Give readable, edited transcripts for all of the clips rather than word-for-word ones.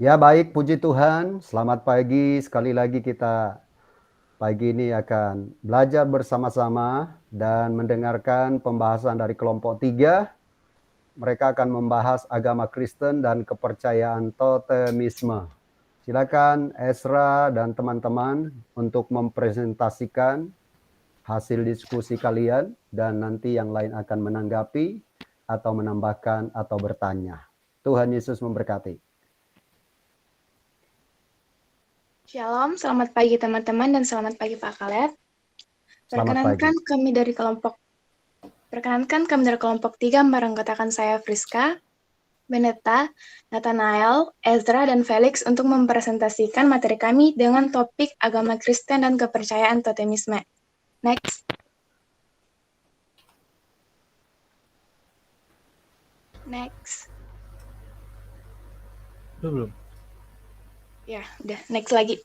Ya baik, puji Tuhan. Selamat pagi. Sekali lagi kita pagi ini akan belajar bersama-sama dan mendengarkan pembahasan dari kelompok 3. Mereka akan membahas agama Kristen dan kepercayaan totemisme. Silakan Ezra dan teman-teman untuk mempresentasikan hasil diskusi kalian dan nanti yang lain akan menanggapi atau menambahkan atau bertanya. Tuhan Yesus memberkati. Shalom, selamat pagi teman-teman dan selamat pagi Pak Khaled. Selamat pagi. Perkenankan kami dari kelompok 3 beranggotakan saya Friska, Beneta, Nathanael, Ezra, dan Felix untuk mempresentasikan materi kami dengan topik agama Kristen dan kepercayaan totemisme. Next. Belum. Ya, udah. Next lagi.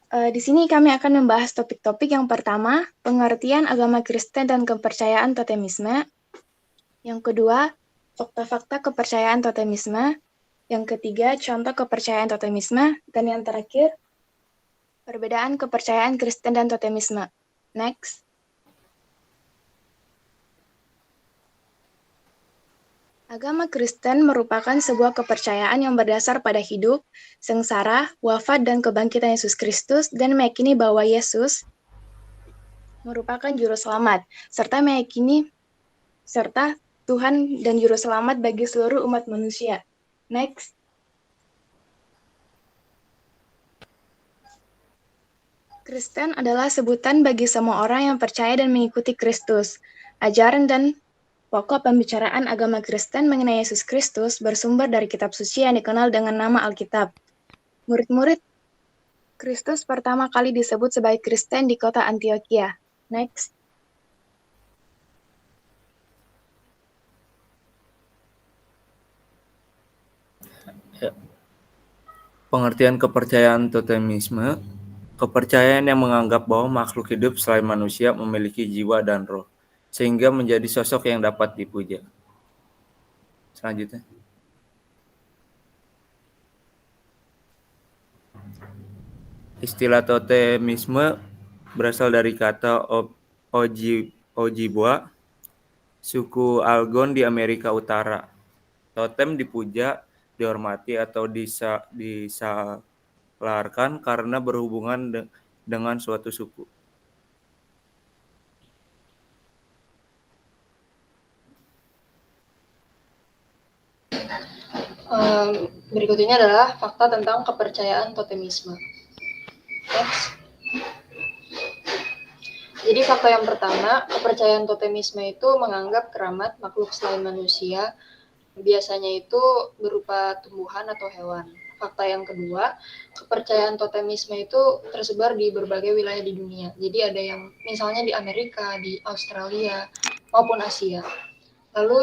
Di sini kami akan membahas topik-topik yang pertama, pengertian agama Kristen dan kepercayaan totemisme. Yang kedua, fakta-fakta kepercayaan totemisme. Yang ketiga, contoh kepercayaan totemisme. Dan yang terakhir, perbedaan kepercayaan Kristen dan totemisme. Next. Agama Kristen merupakan sebuah kepercayaan yang berdasar pada hidup, sengsara, wafat, dan kebangkitan Yesus Kristus, dan meyakini bahwa Yesus merupakan juru selamat, serta Tuhan dan juru selamat bagi seluruh umat manusia. Next. Kristen adalah sebutan bagi semua orang yang percaya dan mengikuti Kristus. Ajaran dan pokok pembicaraan agama Kristen mengenai Yesus Kristus bersumber dari kitab suci yang dikenal dengan nama Alkitab. Murid-murid Kristus pertama kali disebut sebagai Kristen di kota Antioquia. Next. Pengertian kepercayaan totemisme, kepercayaan yang menganggap bahwa makhluk hidup selain manusia memiliki jiwa dan roh, sehingga menjadi sosok yang dapat dipuja. Selanjutnya. Istilah totemisme berasal dari kata Ojibwa, suku Algon di Amerika Utara. Totem dipuja, dihormati, atau disalarkan karena berhubungan dengan suatu suku. Berikut ini adalah fakta tentang kepercayaan totemisme. Next. Jadi fakta yang pertama, kepercayaan totemisme itu menganggap keramat makhluk selain manusia, biasanya itu berupa tumbuhan atau hewan. Fakta yang kedua, kepercayaan totemisme itu tersebar di berbagai wilayah di dunia. Jadi ada yang misalnya di Amerika, di Australia, maupun Asia. Lalu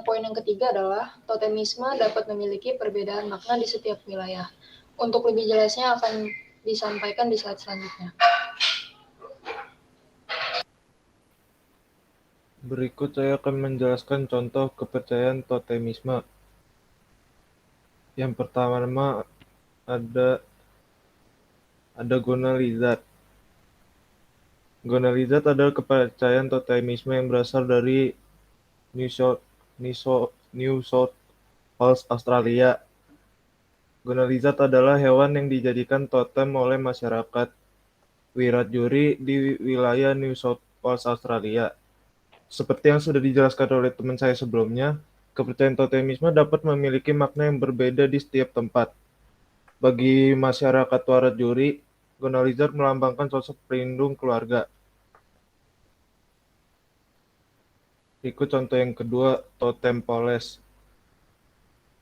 poin yang ketiga adalah totemisme dapat memiliki perbedaan makna di setiap wilayah. Untuk lebih jelasnya akan disampaikan di slide selanjutnya. Berikut saya akan menjelaskan contoh kepercayaan totemisme. Yang pertama ada gonalizat. Gonalizat adalah kepercayaan totemisme yang berasal dari New South Wales, Australia. Gonalizat adalah hewan yang dijadikan totem oleh masyarakat Wiradjuri di wilayah New South Wales, Australia. Seperti yang sudah dijelaskan oleh teman saya sebelumnya, kepercayaan totemisme dapat memiliki makna yang berbeda di setiap tempat. Bagi masyarakat Wiradjuri, gonalizat melambangkan sosok pelindung keluarga. Ikut contoh yang kedua, totem poles.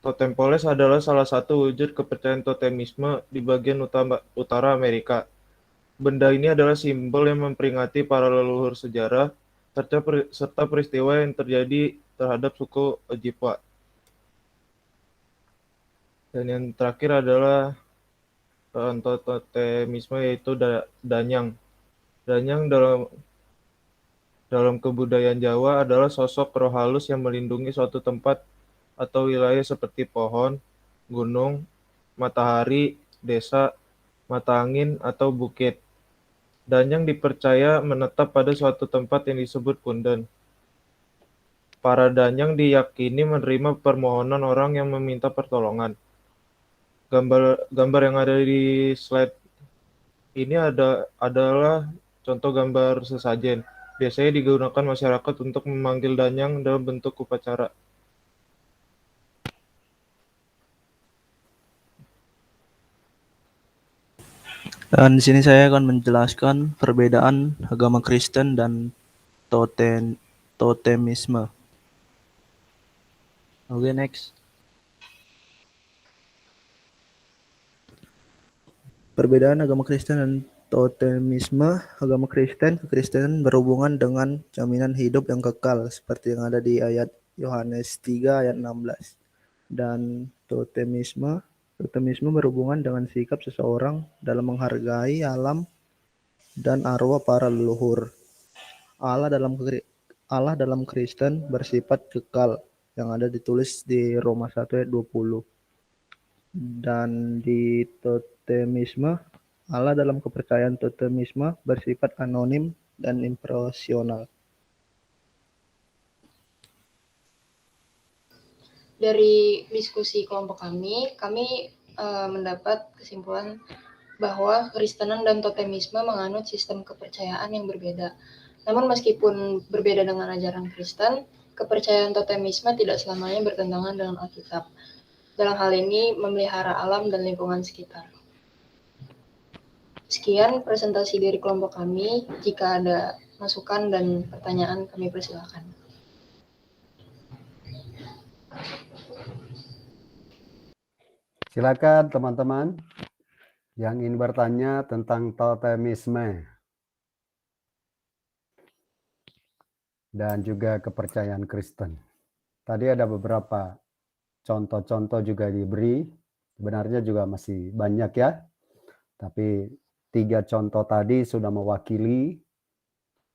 Totem poles adalah salah satu wujud kepercayaan totemisme di bagian utara Amerika. Benda ini adalah simbol yang memperingati para leluhur sejarah serta peristiwa yang terjadi terhadap suku Ojibwa. Dan yang terakhir adalah contoh totemisme yaitu danyang. dalam kebudayaan Jawa adalah sosok roh halus yang melindungi suatu tempat atau wilayah seperti pohon, gunung, matahari, desa, mata angin, atau bukit. Danyang dipercaya menetap pada suatu tempat yang disebut punden. Para danyang diyakini menerima permohonan orang yang meminta pertolongan. Gambar yang ada di slide ini adalah contoh gambar sesajen. Biasanya digunakan masyarakat untuk memanggil danyang dalam bentuk upacara. Dan di sini saya akan menjelaskan perbedaan agama Kristen dan totemisme. Oke, next. Perbedaan agama Kristen dan totemisme. Agama Kekristenan berhubungan dengan jaminan hidup yang kekal seperti yang ada di ayat Yohanes 3 ayat 16. Dan totemisme berhubungan dengan sikap seseorang dalam menghargai alam dan arwah para leluhur. Allah dalam Kristen bersifat kekal yang ada ditulis di Roma 1 ayat 20. Dan di totemisme, Allah dalam kepercayaan totemisme bersifat anonim dan impersonal. Dari diskusi kelompok kami mendapat kesimpulan bahwa Kristenan dan totemisme menganut sistem kepercayaan yang berbeda. Namun meskipun berbeda dengan ajaran Kristen, kepercayaan totemisme tidak selamanya bertentangan dengan Alkitab. Dalam hal ini memelihara alam dan lingkungan sekitar. Sekian presentasi dari kelompok kami. Jika ada masukan dan pertanyaan, kami persilakan. Silakan teman-teman yang ingin bertanya tentang totemisme dan juga kepercayaan Kristen. Tadi ada beberapa contoh-contoh juga diberi, sebenarnya juga masih banyak ya, tapi 3 contoh tadi sudah mewakili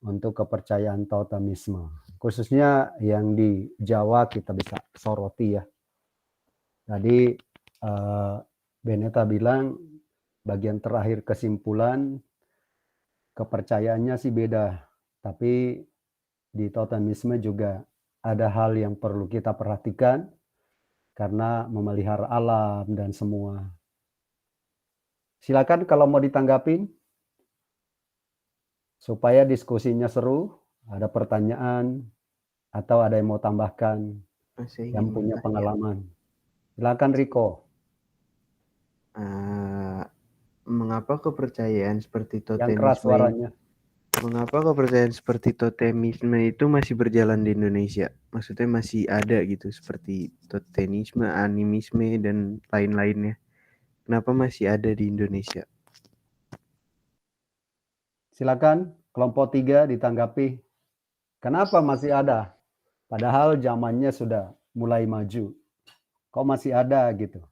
untuk kepercayaan totemisme. Khususnya yang di Jawa kita bisa soroti ya. Tadi Beneta bilang bagian terakhir kesimpulan kepercayaannya sih beda, tapi di totemisme juga ada hal yang perlu kita perhatikan karena memelihara alam dan semua. Silakan kalau mau ditanggapin supaya diskusinya seru, ada pertanyaan atau ada yang mau tambahkan yang punya pengalaman. Silakan Riko. Mengapa kepercayaan seperti Yang keras suaranya. Mengapa kepercayaan seperti totemisme itu masih berjalan di Indonesia? Maksudnya masih ada gitu seperti totemisme, animisme dan lain-lainnya. Kenapa masih ada di Indonesia? Silakan kelompok 3 ditanggapi. Kenapa masih ada? Padahal zamannya sudah mulai maju. Kok masih ada gitu?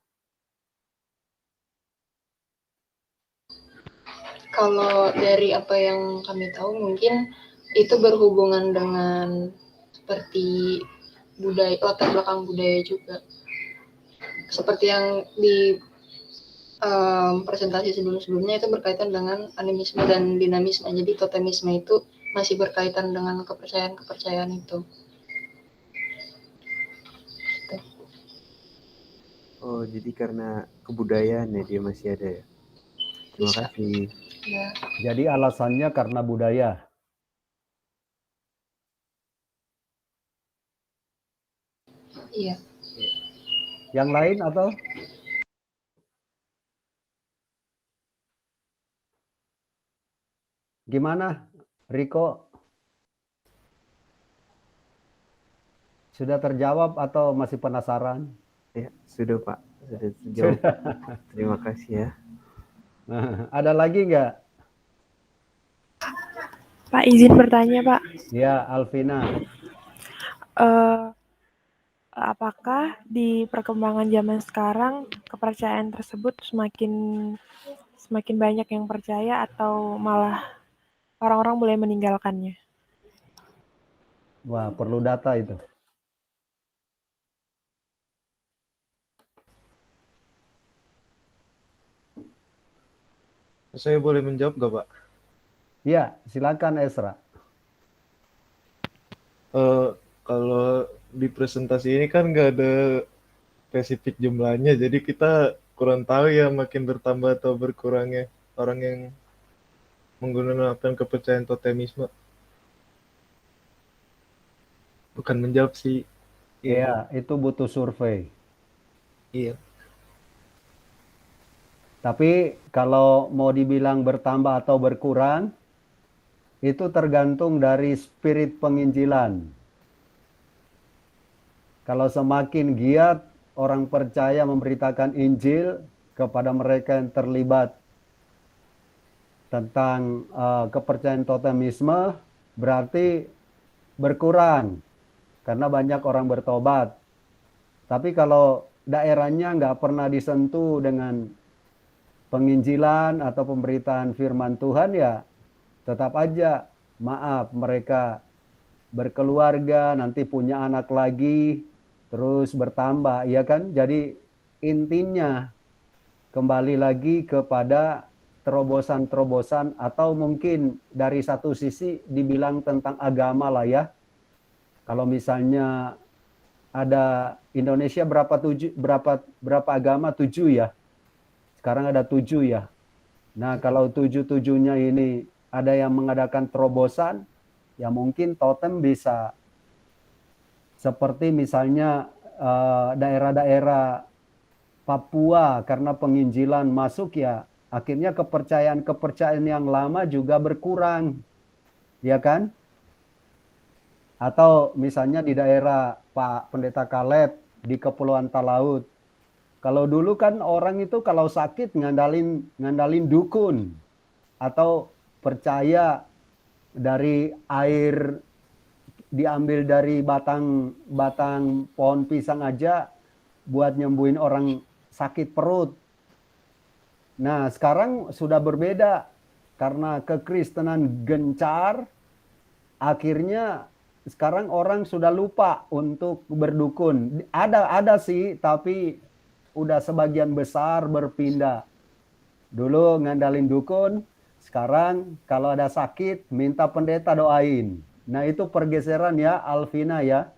Kalau dari apa yang kami tahu mungkin itu berhubungan dengan seperti budaya, latar belakang budaya juga. Seperti yang di presentasi sebelum-sebelumnya itu berkaitan dengan animisme dan dinamisme. Jadi totemisme itu masih berkaitan dengan kepercayaan-kepercayaan itu. Oh, jadi karena kebudayaan ya dia masih ada ya. Terima kasih. Ya. Jadi alasannya karena budaya. Iya. Yang lain atau? Gimana, Riko? Sudah terjawab atau masih penasaran? Ya, sudah Pak. Sudah terjawab. Terima kasih ya. Ada lagi nggak? Pak, izin bertanya, Pak. Ya, Alvina. Apakah di perkembangan zaman sekarang kepercayaan tersebut semakin banyak yang percaya atau malah orang-orang mulai meninggalkannya? Wah, perlu data itu. Saya boleh menjawab nggak, Pak? Ya, silakan Esra. Kalau di presentasi ini kan nggak ada spesifik jumlahnya, jadi kita kurang tahu ya makin bertambah atau berkurangnya orang yang menggunakan kepercayaan totemisme. Bukan menjawab sih. Iya, Ya, itu butuh survei. iya. Tapi kalau mau dibilang bertambah atau berkurang, itu tergantung dari spirit penginjilan. Kalau semakin giat orang percaya memberitakan Injil kepada mereka yang terlibat tentang kepercayaan totemisme, berarti berkurang karena banyak orang bertobat. Tapi kalau daerahnya nggak pernah disentuh dengan penginjilan atau pemberitaan firman Tuhan, ya tetap aja, maaf, mereka berkeluarga, nanti punya anak lagi, terus bertambah, ya kan? Jadi intinya kembali lagi kepada terobosan-terobosan, atau mungkin dari satu sisi dibilang tentang agama lah ya. Kalau misalnya ada Indonesia berapa agama? 7 ya. Sekarang ada 7 ya. Nah, kalau 7-7-nya ini ada yang mengadakan terobosan, ya mungkin totem bisa seperti misalnya daerah-daerah Papua, karena penginjilan masuk, ya akhirnya kepercayaan yang lama juga berkurang, ya kan? Atau misalnya di daerah Pak Pendeta Kaleb di Kepulauan Talaut. Kalau dulu kan orang itu kalau sakit ngandalin dukun, atau percaya dari air diambil dari batang pohon pisang aja buat nyembuhin orang sakit perut. Nah, sekarang sudah berbeda karena kekristenan gencar, akhirnya sekarang orang sudah lupa untuk berdukun. Ada sih, tapi udah sebagian besar berpindah. Dulu ngandalin dukun, sekarang kalau ada sakit minta pendeta doain. Nah, itu pergeseran ya, Alvina ya.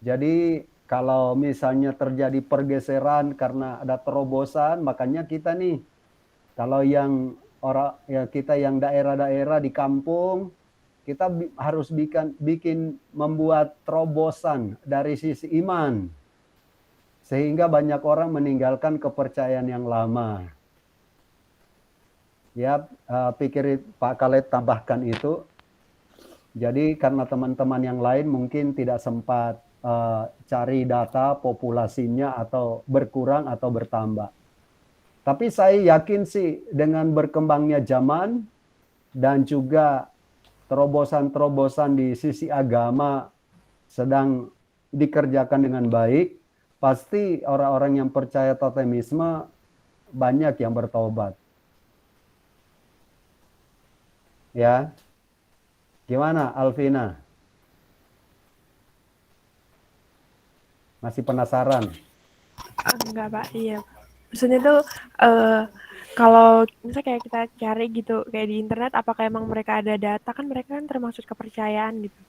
Jadi kalau misalnya terjadi pergeseran karena ada terobosan, makanya kita nih, kalau yang kita yang daerah-daerah di kampung, kita harus bikin membuat terobosan dari sisi iman, sehingga banyak orang meninggalkan kepercayaan yang lama. Ya, pikir Pak Khaled tambahkan itu. Jadi karena teman-teman yang lain mungkin tidak sempat cari data populasinya atau berkurang atau bertambah. Tapi saya yakin sih dengan berkembangnya zaman dan juga terobosan-terobosan di sisi agama sedang dikerjakan dengan baik, pasti orang-orang yang percaya totemisme banyak yang bertobat. Ya, gimana Alvina? Masih penasaran? Enggak, Pak. Iya. Maksudnya tuh kalau misalnya kayak kita cari gitu kayak di internet, apakah emang mereka ada data, kan mereka kan termasuk kepercayaan gitu.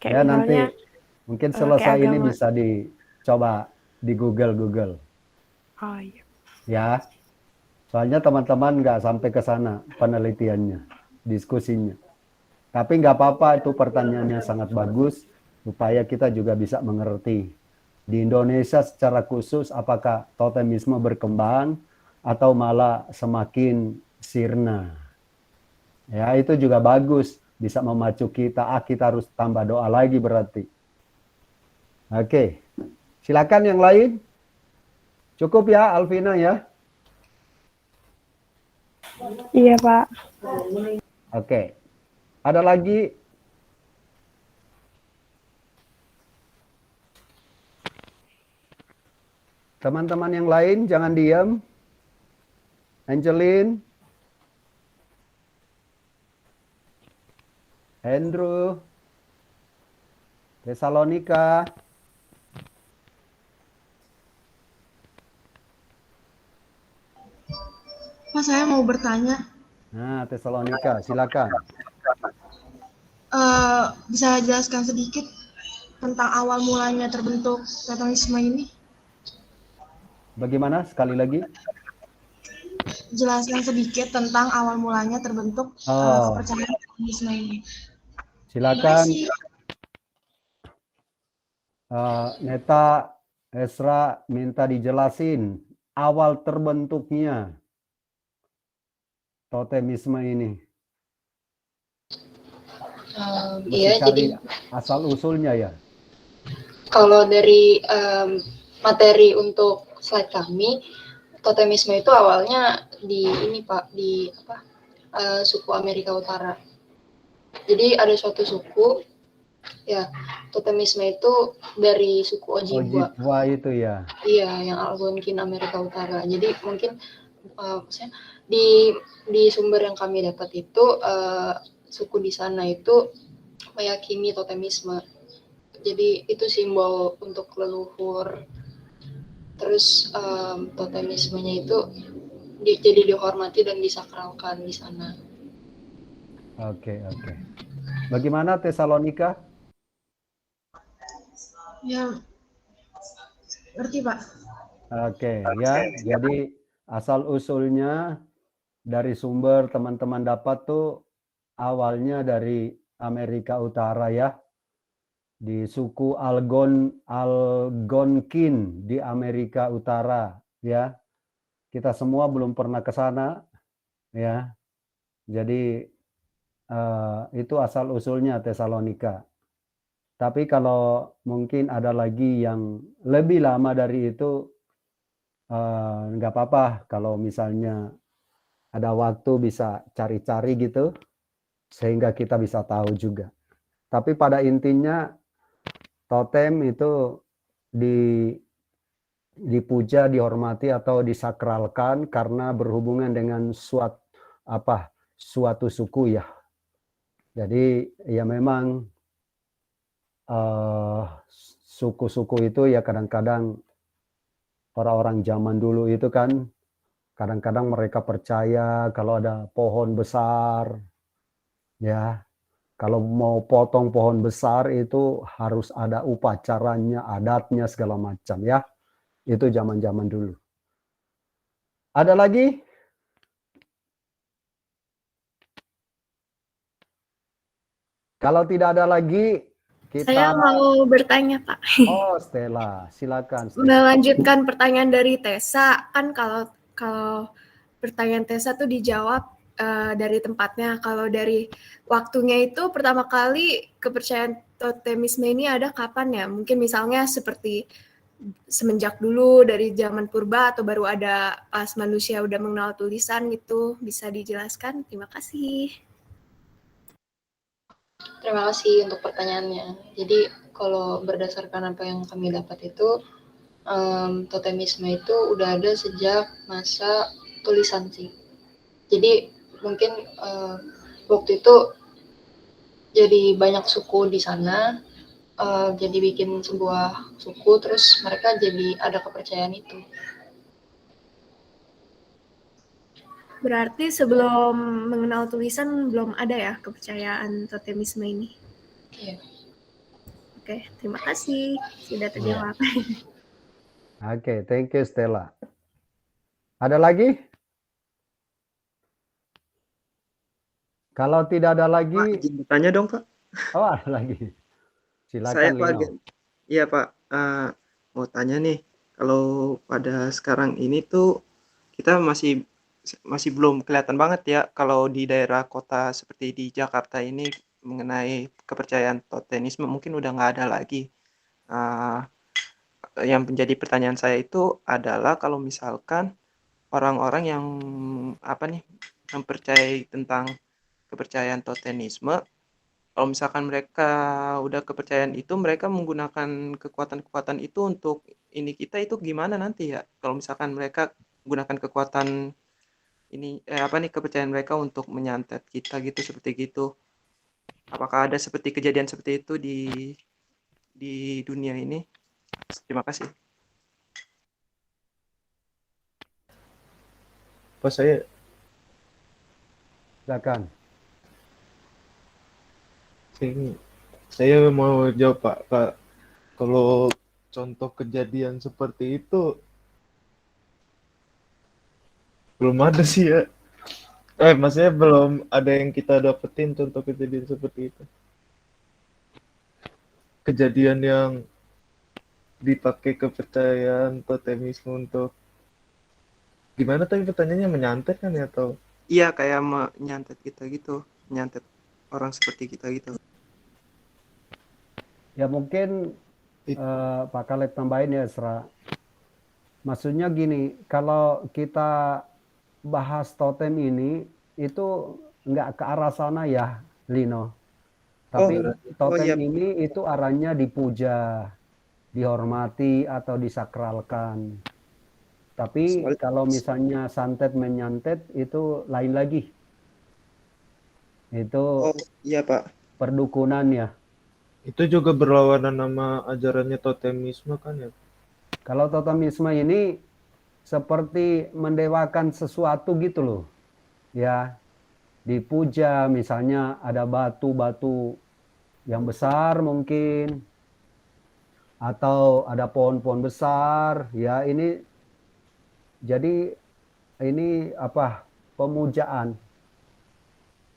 Kayak Ya nanti misalnya mungkin kayak selesai ini agama. bisa dicoba di Google. Oh iya. Ya, soalnya teman-teman nggak sampai ke sana penelitiannya, diskusinya. Tapi nggak apa-apa, itu pertanyaannya sangat bagus, supaya kita juga bisa mengerti. Di Indonesia secara khusus, apakah totemisme berkembang atau malah semakin sirna. Ya, itu juga bagus, bisa memacu kita, kita harus tambah doa lagi berarti. Oke, silakan yang lain. Cukup ya, Alvina ya? Iya, Pak. Oke. Ada lagi? Teman-teman yang lain jangan diam. Angelin, Andrew, Tesalonika. Mas, saya mau bertanya, Nah, Tesalonika, silakan. bisa jelaskan sedikit tentang awal mulanya terbentuk totemisme ini? Bagaimana sekali lagi? Jelaskan sedikit tentang awal mulanya terbentuk Oh, kepercayaan totemisme ini. Terima silakan kasih. Neta Esra minta dijelasin awal terbentuknya totemisme ini. Mesti Iya, cari jadi asal usulnya ya. kalau dari materi untuk slide kami, totemisme itu awalnya di ini Pak, di apa, suku Amerika Utara. Jadi ada suatu suku, ya, totemisme itu dari suku Ojibwa. Ojibwa itu ya. Iya, yang Algonquin Amerika Utara. Jadi mungkin maksudnya di sumber yang kami dapat itu suku di sana itu meyakini totemisme. Jadi itu simbol untuk leluhur. Terus totemismenya itu jadi dihormati dan disakralkan di sana. Oke. Bagaimana Tesalonika? Ya, ngerti Pak. Oke, ya. Jadi asal usulnya dari sumber teman-teman dapat tuh awalnya dari Amerika Utara ya. Di suku Algonquin di Amerika Utara ya. Kita semua belum pernah ke sana ya. Jadi itu asal usulnya Tesalonika. Tapi kalau mungkin ada lagi yang lebih lama dari itu nggak apa-apa kalau misalnya ada waktu bisa cari-cari gitu sehingga kita bisa tahu juga. Tapi pada intinya totem itu dipuja, dihormati atau disakralkan karena berhubungan dengan suatu suku ya. Jadi ya memang suku-suku itu ya kadang-kadang orang-orang zaman dulu itu kan kadang-kadang mereka percaya kalau ada pohon besar ya. Kalau mau potong pohon besar itu harus ada upacaranya, adatnya segala macam ya. Itu zaman-zaman dulu. Ada lagi? Kalau tidak ada lagi, Saya kita... mau bertanya, Pak. Oh, Stella. Silakan, Stella. Melanjutkan pertanyaan dari Tessa, kan kalau pertanyaan Tessa tuh dijawab dari tempatnya. Kalau dari waktunya itu pertama kali kepercayaan totemisme ini ada kapan ya? Mungkin misalnya seperti semenjak dulu dari zaman purba atau baru ada pas manusia udah mengenal tulisan gitu, bisa dijelaskan? Terima kasih. Terima kasih untuk pertanyaannya. Jadi kalau berdasarkan apa yang kami dapat itu, totemisme itu udah ada sejak masa tulisan sih. Jadi mungkin waktu itu jadi banyak suku di sana, jadi bikin sebuah suku, terus mereka jadi ada kepercayaan itu. Berarti sebelum mengenal tulisan belum ada ya kepercayaan totemisme ini? Iya. Oke, terima kasih sudah terjawab. Oke, thank you Stella. Ada lagi? Kalau tidak ada lagi, Pak, izin bertanya dong, Pak. oh ada lagi. Saya Silakan Pak, Lino. iya Pak, mau tanya nih, kalau pada sekarang ini tuh kita masih belum kelihatan banget ya kalau di daerah kota seperti di Jakarta ini mengenai kepercayaan totemisme mungkin udah nggak ada lagi. Yang menjadi pertanyaan saya itu adalah kalau misalkan orang-orang yang mempercayai tentang kepercayaan totemisme, kalau misalkan mereka udah kepercayaan itu, mereka menggunakan kekuatan-kekuatan itu untuk ini kita itu gimana nanti ya? Kalau misalkan mereka gunakan kekuatan ini kepercayaan mereka untuk menyantet kita gitu seperti gitu. Apakah ada seperti kejadian seperti itu di di dunia ini. Terima kasih. Pak, Silakan. Saya mau jawab, Pak. Kalau contoh kejadian seperti itu belum ada sih ya. Maksudnya belum ada yang kita dapetin contoh kejadian seperti itu. Kejadian yang dipakai kepercayaan totemisme untuk gimana tadi pertanyaannya, menyantet kan ya, atau Iya, kayak menyantet kita gitu, menyantet orang seperti kita gitu. Ya mungkin Pak Kaleb tambahin ya, Esra. Maksudnya gini, kalau kita bahas totem ini itu nggak ke arah sana ya, Lino. Tapi totem iya. ini itu arahnya dipuja, dihormati atau disakralkan. Tapi kalau misalnya santet menyantet itu lain lagi. Itu Iya, Pak. perdukunan ya. itu juga berlawanan nama ajarannya totemisme kan ya? Kalau totemisme ini seperti mendewakan sesuatu gitu loh. Ya, dipuja misalnya ada batu-batu yang besar mungkin, atau ada pohon-pohon besar, ya ini jadi ini apa, pemujaan.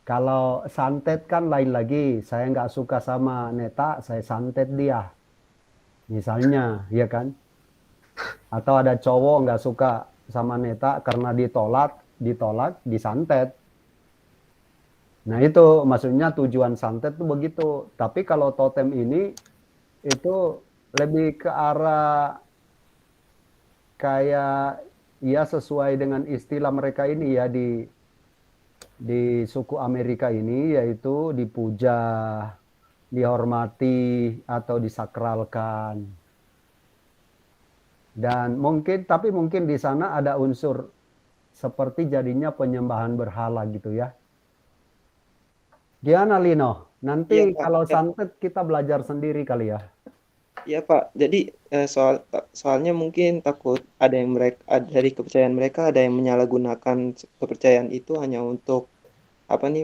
Kalau santet kan lain lagi, saya nggak suka sama Neta, saya santet dia. Misalnya, ya kan? Atau ada cowok nggak suka sama Neta karena ditolak, disantet. Nah itu maksudnya tujuan santet tuh begitu. Tapi kalau totem ini itu lebih ke arah kayak ya sesuai dengan istilah mereka ini ya di suku Amerika ini, yaitu dipuja, dihormati atau disakralkan. Dan tapi mungkin di sana ada unsur seperti jadinya penyembahan berhala gitu ya. Gimana Lino? Nanti kalau santet kita belajar sendiri kali ya. Iya, Pak. Jadi soalnya mungkin takut ada yang dari kepercayaan mereka ada yang menyalahgunakan kepercayaan itu hanya untuk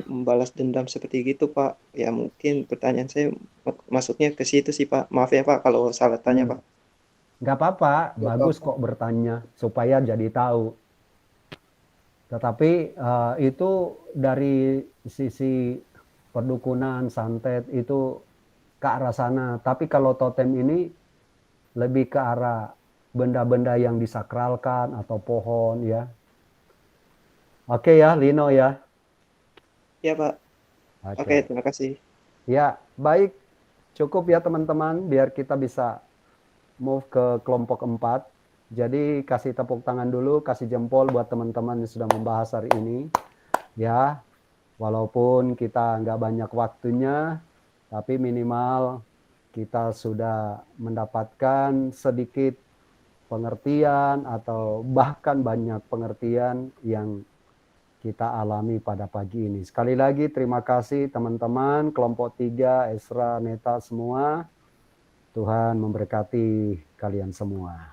membalas dendam seperti gitu, Pak. Ya mungkin pertanyaan saya masuknya ke situ sih, Pak. Maaf ya, Pak, kalau salah tanya, Pak. Nggak apa-apa, bagus kok bertanya supaya jadi tahu. Tetapi itu dari sisi perdukunan, santet itu ke arah sana. Tapi kalau totem ini lebih ke arah benda-benda yang disakralkan atau pohon ya. Oke ya, Lino ya. Iya, Pak. Oke, terima kasih. Ya, baik. Cukup ya teman-teman, biar kita bisa move ke kelompok 4. Jadi kasih tepuk tangan dulu, kasih jempol buat teman-teman yang sudah membahas hari ini. Ya, walaupun kita nggak banyak waktunya, tapi minimal kita sudah mendapatkan sedikit pengertian atau bahkan banyak pengertian yang kita alami pada pagi ini. Sekali lagi terima kasih teman-teman, kelompok 3, Esra, Neta semua. Tuhan memberkati kalian semua.